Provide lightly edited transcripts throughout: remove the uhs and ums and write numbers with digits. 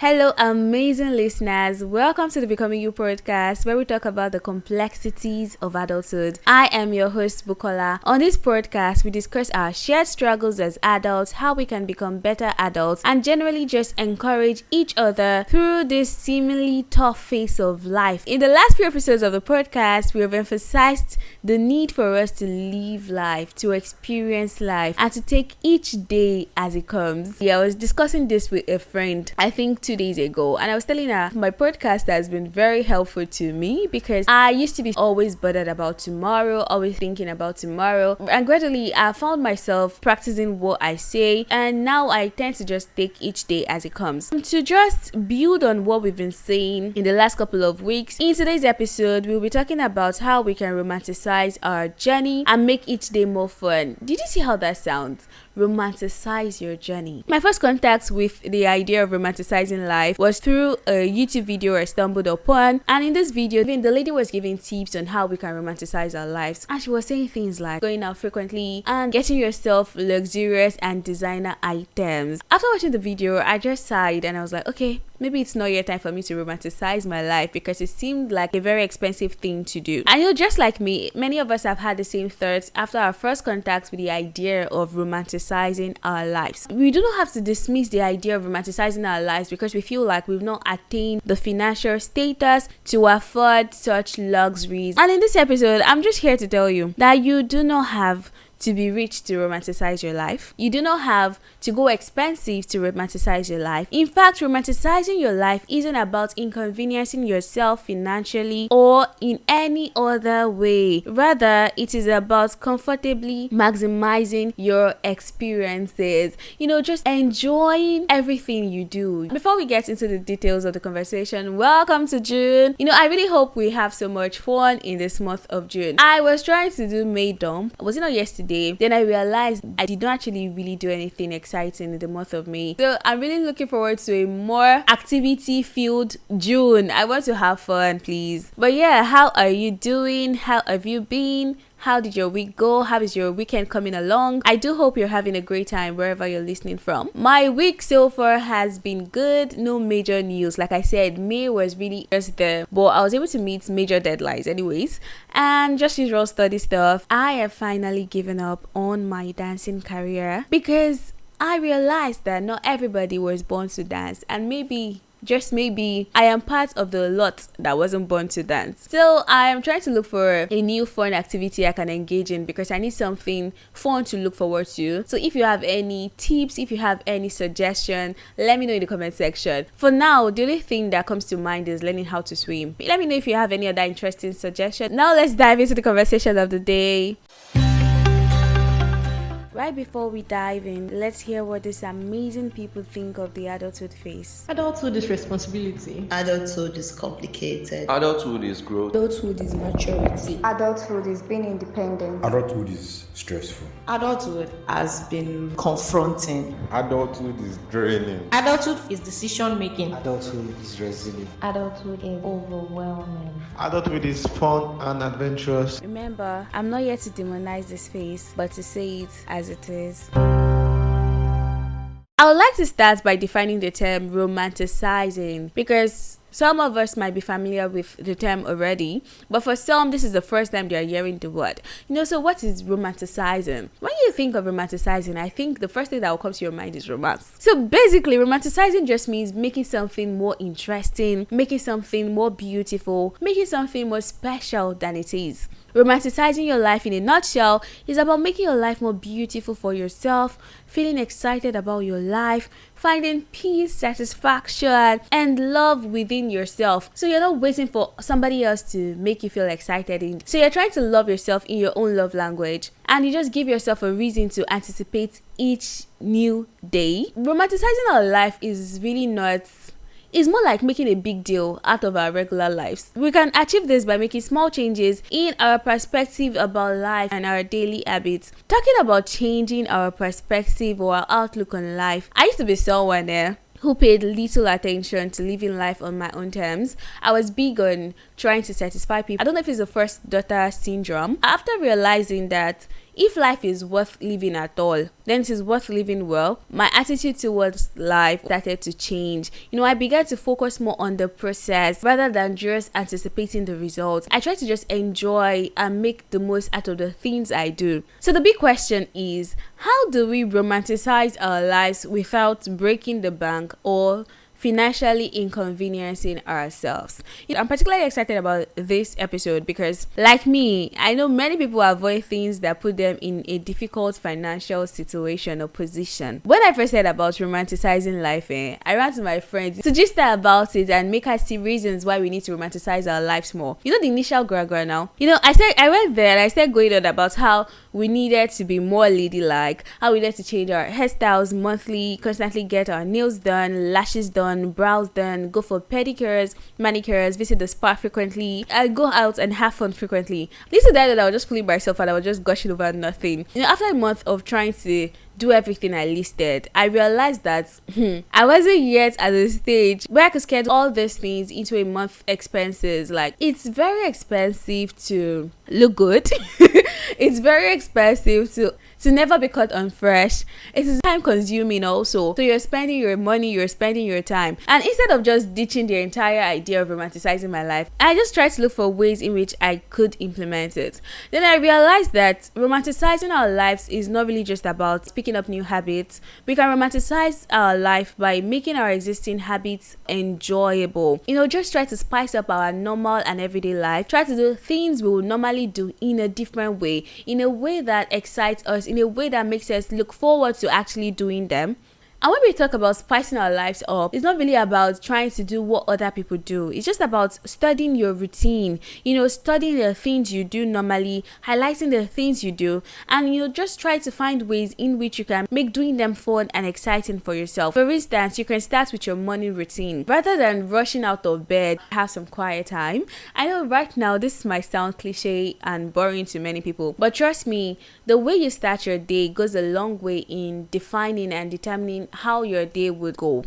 Hello, amazing listeners. Welcome to the Becoming You podcast, where we talk about the complexities of adulthood. I am your host, Bukola. On this podcast, we discuss our shared struggles as adults, how we can become better adults, and generally just encourage each other through this seemingly tough phase of life. In the last few episodes of the podcast, we have emphasized the need for us to live life, to experience life, and to take each day as it comes. I was discussing this with a friend, I think 2 days ago, and I was telling her my podcast has been very helpful to me because I used to be always bothered about tomorrow, always thinking about tomorrow, and gradually I found myself practicing what I say, and now I tend to just take each day as it comes. To just build on what we've been saying in the last couple of weeks, in today's episode we'll be talking about how we can romanticize our journey and make each day more fun. Did you see how that sounds? Romanticize your journey. My first contact with the idea of romanticizing life was through a YouTube video I stumbled upon, and in this video the lady was giving tips on how we can romanticize our lives, and she was saying things like going out frequently and getting yourself luxurious and designer items. After watching the video, I just sighed and I was like, okay, maybe it's not yet time for me to romanticize my life, because it seemed like a very expensive thing to do. And just like me, many of us have had the same thoughts after our first contact with the idea of romanticizing our lives. We do not have to dismiss the idea of romanticizing our lives because we feel like we've not attained the financial status to afford such luxuries. And in this episode, I'm just here to tell you that you do not have to be rich to romanticize your life. You do not have to go expensive to romanticize your life. In fact, romanticizing your life isn't about inconveniencing yourself financially or in any other way. Rather, it is about comfortably maximizing your experiences. Just enjoying everything you do. Before we get into the details of the conversation, welcome to June. I really hope we have so much fun in this month of June. I was trying to do May dump. Was it not yesterday? Then I realized I did not actually really do anything exciting in the month of May. So I'm really looking forward to a more activity-filled June. I want to have fun, please. But yeah, how are you doing? How have you been? How did your week go? How is your weekend coming along? I do hope you're having a great time wherever you're listening from. My week so far has been good. No major news. Like I said, May was really just there, but I was able to meet major deadlines anyways, and just usual study stuff. I have finally given up on my dancing career because I realized that not everybody was born to dance, and just maybe I am part of the lot that wasn't born to dance. So I am trying to look for a new fun activity I can engage in because I need something fun to look forward to. So if you have any tips, if you have any suggestion, let me know in the comment section. For now, the only thing that comes to mind is learning how to swim. Let me know if you have any other interesting suggestions. Now let's dive into the conversation of the day. Right before we dive in, let's hear what these amazing people think of the adulthood phase. Adulthood is responsibility. Adulthood is complicated. Adulthood is growth. Adulthood is maturity. Adulthood is being independent. Adulthood is stressful. Adulthood has been confronting. Adulthood is draining. Adulthood is decision making. Adulthood is resilient. Adulthood is overwhelming. Adulthood is fun and adventurous. Remember, I'm not here to demonize this phase, but to say it as it is. I would like to start by defining the term romanticizing, because some of us might be familiar with the term already, but for some, this is the first time they are hearing the word. So what is romanticizing? When you think of romanticizing, I think the first thing that will come to your mind is romance. So basically, romanticizing just means making something more interesting, making something more beautiful, making something more special than it is. Romanticizing your life in a nutshell is about making your life more beautiful for yourself, feeling excited about your life, finding peace, satisfaction, and love within yourself. So you're not waiting for somebody else to make you feel excited. So you're trying to love yourself in your own love language, and you just give yourself a reason to anticipate each new day. Romanticizing our life is really not... It's more like making a big deal out of our regular lives. We can achieve this by making small changes in our perspective about life and our daily habits. Talking about changing our perspective or our outlook on life, I used to be someone who paid little attention to living life on my own terms. I was big on trying to satisfy people. I don't know if it's the first daughter syndrome. After realizing that if life is worth living at all, then it is worth living well. My attitude towards life started to change. I began to focus more on the process rather than just anticipating the results. I try to just enjoy and make the most out of the things I do. So the big question is, how do we romanticize our lives without breaking the bank or financially inconveniencing ourselves? I'm particularly excited about this episode because, like me, I know many people avoid things that put them in a difficult financial situation or position. When I first heard about romanticizing life, I ran to my friends to gist her about it and make her see reasons why we need to romanticize our lives more. The initial gra now. I went there and I started going on about how we needed to be more ladylike, how we needed to change our hairstyles monthly, constantly get our nails done, lashes done, brows done, go for pedicures, manicures, visit the spa frequently, and go out and have fun frequently. Little that I was just fooling myself and I was just gushing over nothing. After a month of trying to do everything I listed, I realized that I wasn't yet at the stage where I could schedule all these things into a month expenses. Like, it's very expensive to look good. It's very expensive to never be caught unfresh. It is time consuming also. So you're spending your money, you're spending your time. And instead of just ditching the entire idea of romanticizing my life, I just tried to look for ways in which I could implement it. Then I realized that romanticizing our lives is not really just about picking up new habits. We can romanticize our life by making our existing habits enjoyable. Just try to spice up our normal and everyday life. Try to do things we would normally do in a different way, in a way that excites us, in a way that makes us look forward to actually doing them. And when we talk about spicing our lives up, it's not really about trying to do what other people do. It's just about studying your routine, studying the things you do normally, highlighting the things you do, and just try to find ways in which you can make doing them fun and exciting for yourself. For instance, you can start with your morning routine. Rather than rushing out of bed, have some quiet time. I know right now this might sound cliche and boring to many people, but trust me, the way you start your day goes a long way in defining and determining how your day would go.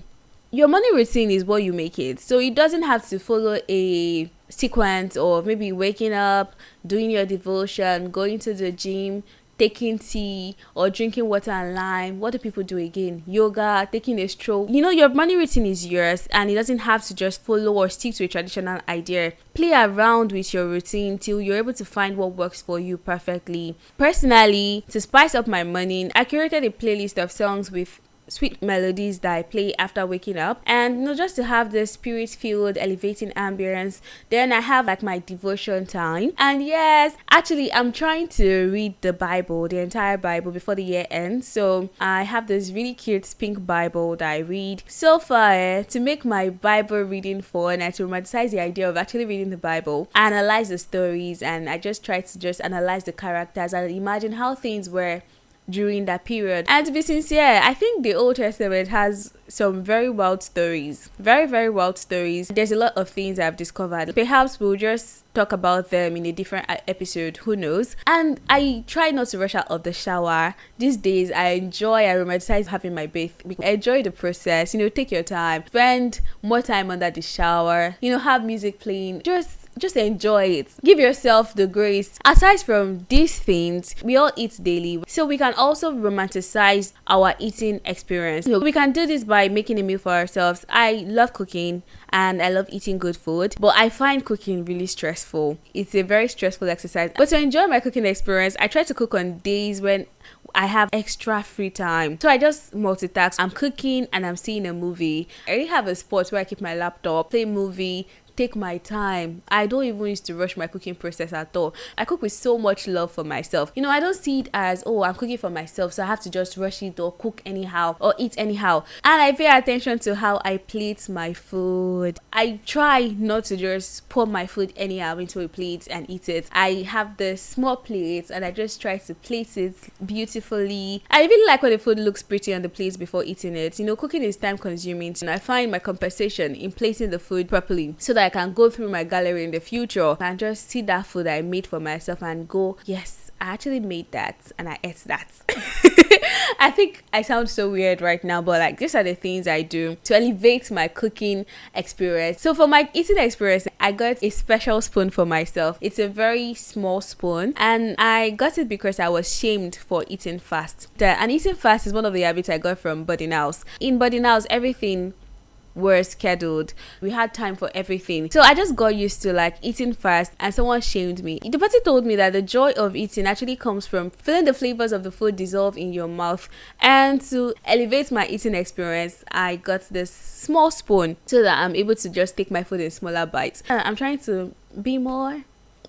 Your morning routine is what you make it, so it doesn't have to follow a sequence of maybe waking up, doing your devotion, going to the gym, taking tea or drinking water and lime. What do people do again? Yoga, taking a stroll. Your morning routine is yours and it doesn't have to just follow or stick to a traditional idea. Play around with your routine till you're able to find what works for you perfectly. Personally, to spice up my morning, I curated a playlist of songs with sweet melodies that I play after waking up, and just to have the spirit-filled, elevating ambience. Then I have like my devotion time, and yes, actually I'm trying to read the Bible, the entire Bible, before the year ends. So I have this really cute pink Bible that I read. So far, to make my Bible reading fun and to romanticize the idea of actually reading the Bible, I analyze the stories, and I just try to just analyze the characters and imagine how things were during that period. And to be sincere, I think the Old Testament has some very wild stories, very, very wild stories. There's a lot of things I've discovered. Perhaps we'll just talk about them in a different episode, who knows. And I try not to rush out of the shower. These days I romanticize having my bath. Enjoy the process, take your time, spend more time under the shower, have music playing, just enjoy it. Give yourself the grace. Aside from these things, we all eat daily, so we can also romanticize our eating experience. We can do this by making a meal for ourselves. I love cooking and I love eating good food, but I find cooking really stressful. It's a very stressful exercise. But to enjoy my cooking experience, I try to cook on days when I have extra free time. So I just multitask. I'm cooking and I'm seeing a movie. I already have a spot where I keep my laptop, play movie, take my time. I don't even used to rush my cooking process at all. I cook with so much love for myself. I don't see it as, oh, I'm cooking for myself, so I have to just rush it or cook anyhow or eat anyhow. And I pay attention to how I plate my food. I try not to just pour my food anyhow into a plate and eat it. I have the small plates and I just try to plate it beautifully. I really like when the food looks pretty on the plate before eating it. Cooking is time consuming, and I find my compensation in plating the food properly so that I can go through my gallery in the future and just see that food I made for myself and go, yes, I actually made that and I ate that. I think I sound so weird right now, but like these are the things I do to elevate my cooking experience. So for my eating experience, I got a special spoon for myself. It's a very small spoon and I got it because I was shamed for eating fast. And eating fast is one of the habits I got from boarding house. In boarding house, everything were scheduled. We had time for everything. So I just got used to like eating fast and someone shamed me. The person told me that the joy of eating actually comes from feeling the flavors of the food dissolve in your mouth. And to elevate my eating experience, I got this small spoon so that I'm able to just take my food in smaller bites. I'm trying to be more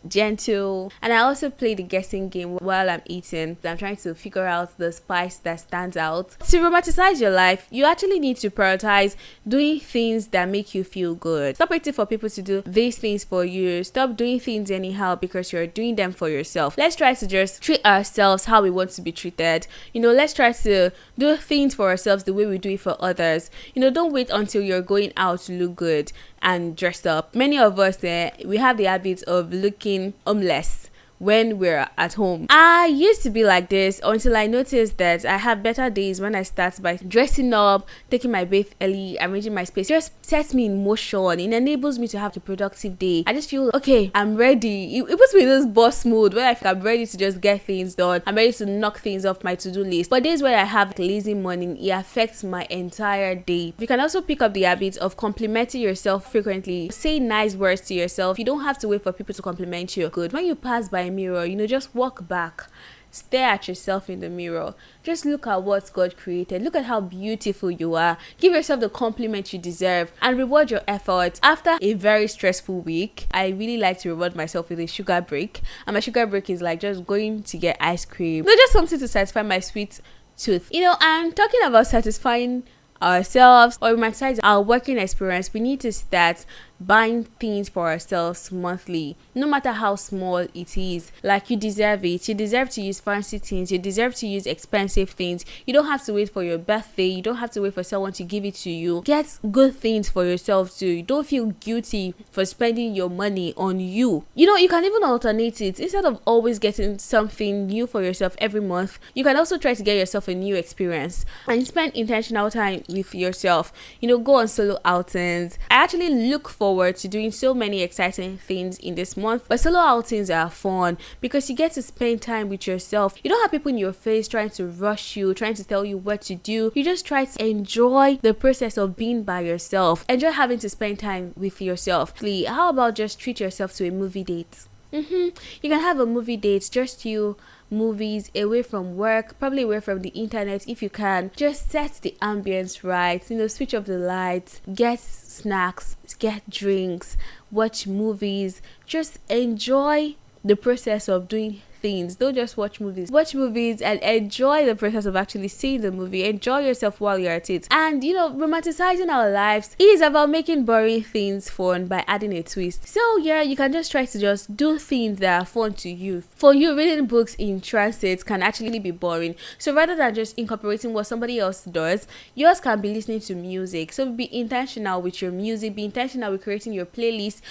gentle, and I also play the guessing game while I'm eating. I'm trying to figure out the spice that stands out. To romanticize your life, you actually need to prioritize doing things that make you feel good. Stop waiting for people to do these things for you. Stop doing things anyhow because you're doing them for yourself. Let's try to just treat ourselves how we want to be treated. Let's try to do things for ourselves the way we do it for others. Don't wait until you're going out to look good and dressed up. Many of us we have the habit of looking homeless when we're at home. I used to be like this until I noticed that I have better days when I start by dressing up, taking my bath early, arranging my space. It just sets me in motion. It enables me to have a productive day. I just feel okay, I'm ready. It puts me in this boss mode where I feel I'm ready to just get things done. I'm ready to knock things off my to-do list. But days where I have a lazy morning, it affects my entire day. You can also pick up the habit of complimenting yourself frequently. Say nice words to yourself. You don't have to wait for people to compliment you. Good. When you pass by a mirror, just walk back, stare at yourself in the mirror, just look at what God created, look at how beautiful you are, give yourself the compliment you deserve and reward your effort. After a very stressful week, I really like to reward myself with a sugar break, and my sugar break is like just going to get ice cream, just something to satisfy my sweet tooth. And talking about satisfying ourselves or romanticize our working experience, we need to start buying things for ourselves monthly, no matter how small it is. Like, you deserve it. You deserve to use fancy things. You deserve to use expensive things. You don't have to wait for your birthday. You don't have to wait for someone to give it to you. Get good things for yourself too. You don't feel guilty for spending your money on you. You can even alternate it. Instead of always getting something new for yourself every month, you can also try to get yourself a new experience and spend intentional time with yourself. Go on solo outings. I actually look forward to doing so many exciting things in this month, but solo outings are fun because you get to spend time with yourself. You don't have people in your face trying to rush you, trying to tell you what to do. You just try to enjoy the process of being by yourself, enjoy having to spend time with yourself. How about just treat yourself to a movie date? You can have a movie date, just you, movies, away from work, probably away from the internet if you can. Just set the ambience right, switch off the lights, get snacks, get drinks, watch movies, just enjoy the process of doing things. Don't just watch movies and enjoy the process of actually seeing the movie. Enjoy yourself while you're at it. And romanticizing our lives is about making boring things fun by adding a twist. So you can just try to just do things that are fun to you. For you, reading books in transit can actually be boring, so rather than just incorporating what somebody else does, yours can be listening to music. So be intentional with your music, be intentional with creating your playlist.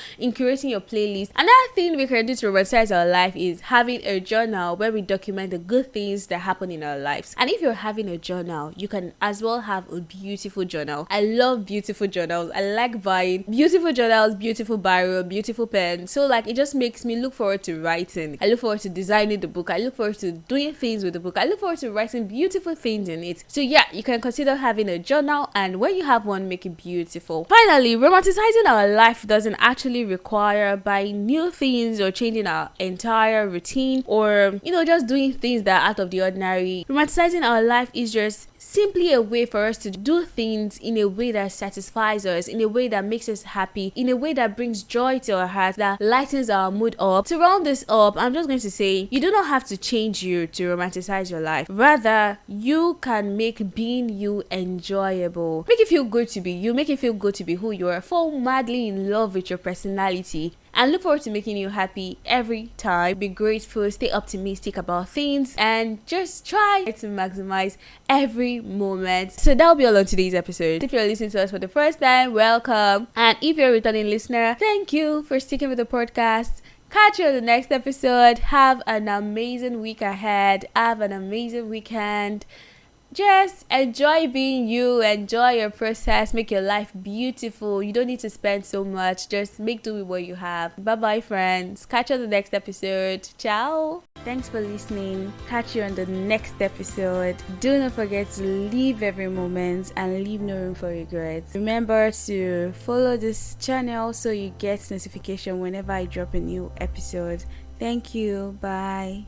Another thing we can do to romanticize our life is having a journal where we document the good things that happen in our lives. And if you're having a journal, you can as well have a beautiful journal. I love beautiful journals. I like buying beautiful journals, beautiful biro, beautiful pen. So it just makes me look forward to writing. I look forward to designing the book. I look forward to doing things with the book. I look forward to writing beautiful things in it. So you can consider having a journal, and when you have one, make it beautiful. Finally, romanticizing our life doesn't actually require buying new things or changing our entire routine, or just doing things that are out of the ordinary. Romanticizing our life is just simply a way for us to do things in a way that satisfies us, in a way that makes us happy, in a way that brings joy to our heart, that lightens our mood up. To round this up, I'm just going to say, you do not have to change you to romanticize your life. Rather, you can make being you enjoyable. Make it feel good to be you. Make it feel good to be who you are. Fall madly in love with your personality, and look forward to making you happy every time. Be grateful, stay optimistic about things, and just try to maximize every moment. So that'll be all on today's episode. If you're listening to us for the first time, welcome. And if you're a returning listener, thank you for sticking with the podcast. Catch you on the next episode. Have an amazing week ahead. Have an amazing weekend. Just enjoy being you, enjoy your process, make your life beautiful. You don't need to spend so much, just make do with what you have. Bye bye, friends. Catch you on the next episode. Ciao. Thanks for listening. Catch you on the next episode. Do not forget to live every moment and leave no room for regrets. Remember to follow this channel so you get notification whenever I drop a new episode. Thank you. Bye.